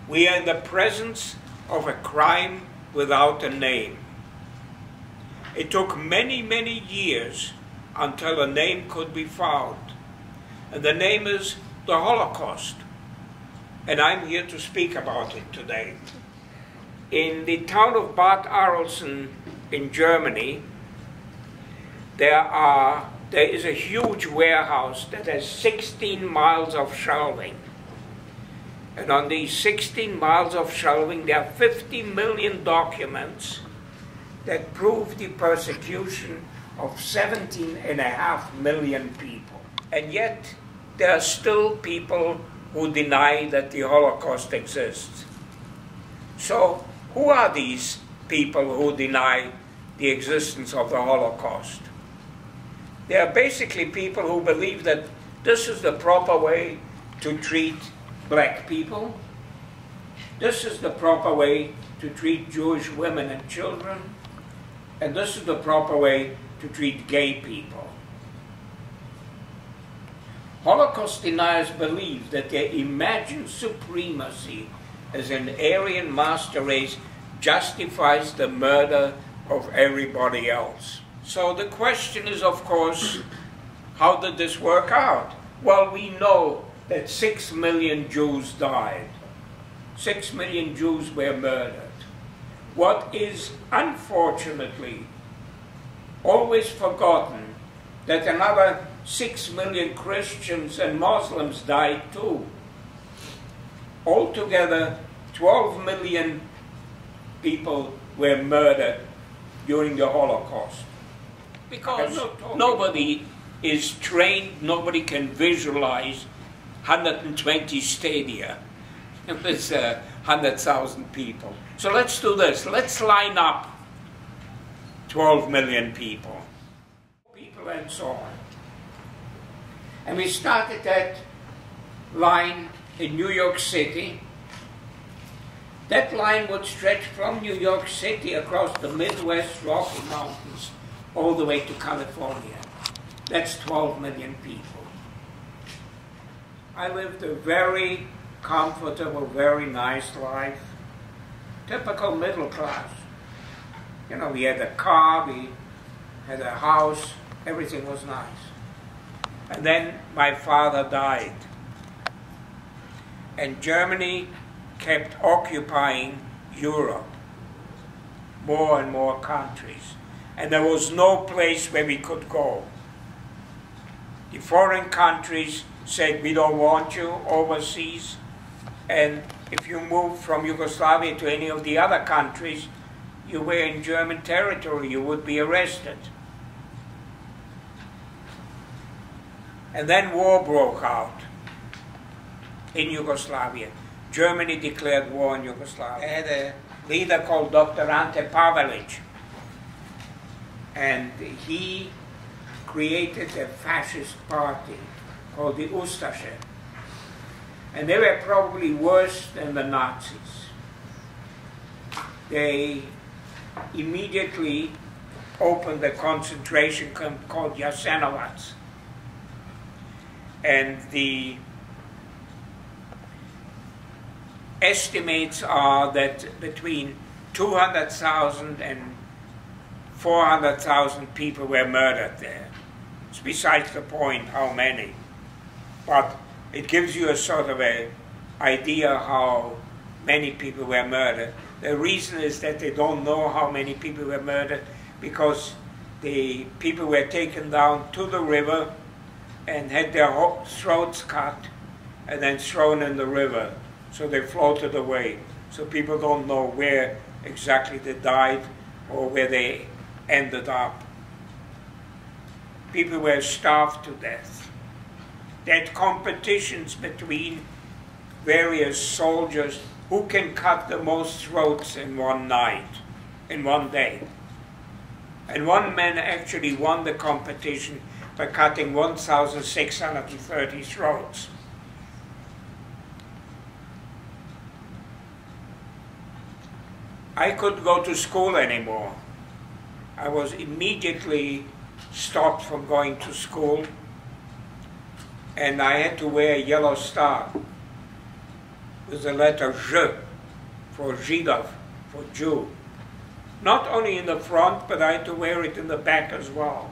We are in the presence of a crime without a name. It took many, many years until a name could be found. And the name is the Holocaust. And I'm here to speak about it today. In the town of Bad Arolsen in Germany, there is a huge warehouse that has 16 miles of shelving. And on these 16 miles of shelving, there are 50 million documents that prove the persecution of 17.5 million people. And yet, there are still people who deny that the Holocaust exists. So, who are these people who deny the existence of the Holocaust? They are basically people who believe that this is the proper way to treat black people. This is the proper way to treat Jewish women and children. And this is the proper way to treat gay people. Holocaust deniers believe that their imagined supremacy as an Aryan master race justifies the murder of everybody else. So the question is, of course, how did this work out? Well, we know that 6 million Jews died. 6 million Jews were murdered. What is unfortunately always forgotten, that another 6 million Christians and Muslims died too. Altogether, 12 million people were murdered during the Holocaust. Because nobody is trained, nobody can visualize 120 stadia with 100,000 people. So let's do this. Let's line up 12 million people and so on. And we started that line in New York City. That line would stretch from New York City across the Midwest Rocky Mountains all the way to California. That's 12 million people. I lived a very comfortable, very nice life. Typical middle class. You know, we had a car, we had a house, everything was nice. And then my father died. And Germany kept occupying Europe, more and more countries. And there was no place where we could go. The foreign countries said, we don't want you overseas. And if you moved from Yugoslavia to any of the other countries, you were in German territory, you would be arrested. And then war broke out in Yugoslavia. Germany declared war in Yugoslavia. They had a leader called Dr. Ante Pavelic. And he created a fascist party called the Ustasche. And they were probably worse than the Nazis. They immediately opened a concentration camp called Jasenovac. And the estimates are that between 200,000 and 400,000 people were murdered there. It's besides the point how many. But it gives you a sort of an idea how many people were murdered. The reason is that they don't know how many people were murdered because the people were taken down to the river and had their throats cut and then thrown in the river. So they floated away. So people don't know where exactly they died or where they ended up. People were starved to death. They had competitions between various soldiers who can cut the most throats in one night, in one day. And one man actually won the competition by cutting 1,630 throats. I couldn't go to school anymore. I was immediately stopped from going to school, and I had to wear a yellow star. with the letter J for Židov, for Jew. Not only in the front, but I had to wear it in the back as well.